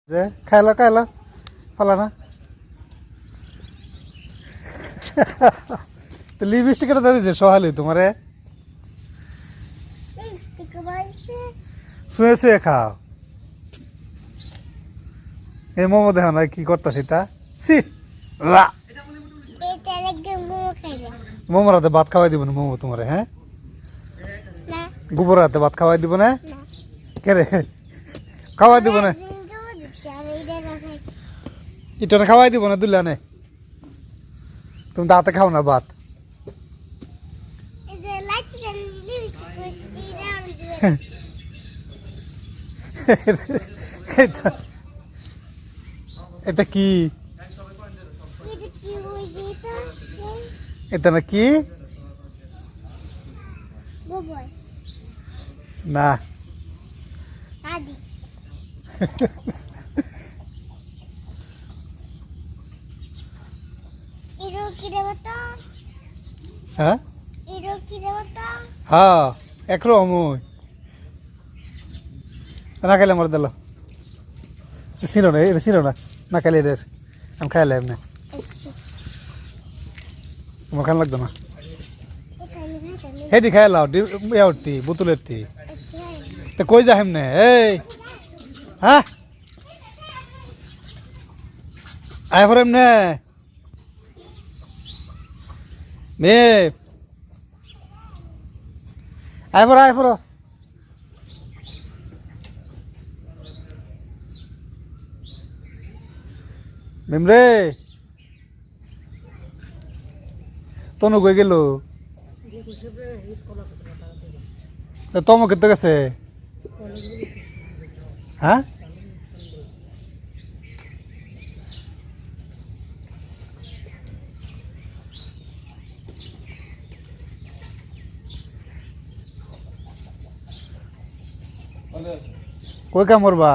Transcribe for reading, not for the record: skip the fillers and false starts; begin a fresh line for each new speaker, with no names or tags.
যে খাইলো খাইলো ফলা না তো লিপস্টিক এটা দিয়েছে সহালি তোমারে শুয়ে শুয়ে খাও এই মোমো দেখো না কি করতেছি তা সি মোমোর হাতে ভাত খাওয়াই দিব না মোমো তোমারে হ্যাঁ গোবর হাতে ভাত খাওয়াই দিব না কে রে খাওয়াই দিব না এটা খাওয়াই দিব না দুল্লা নে তুমি দাঁতে খাও না ভাত এটা কি এটা না কি না হ্যাঁ হ্যাঁ একরকম না খাইলে আমার দিল ছিল না এটা ছিল না না খাইলে এটা আছে আমি খাইলে এমনি তোমার খান লাগতো না হেঁটি খাই লাও টি বোতলের টি তো কই যা হেমনে এই হ্যাঁ আয় পর এমনে মেয়ে আয় পর মেমরে তনু কই গেল তম কেতে গেছে হ্যাঁ কই কাম করবা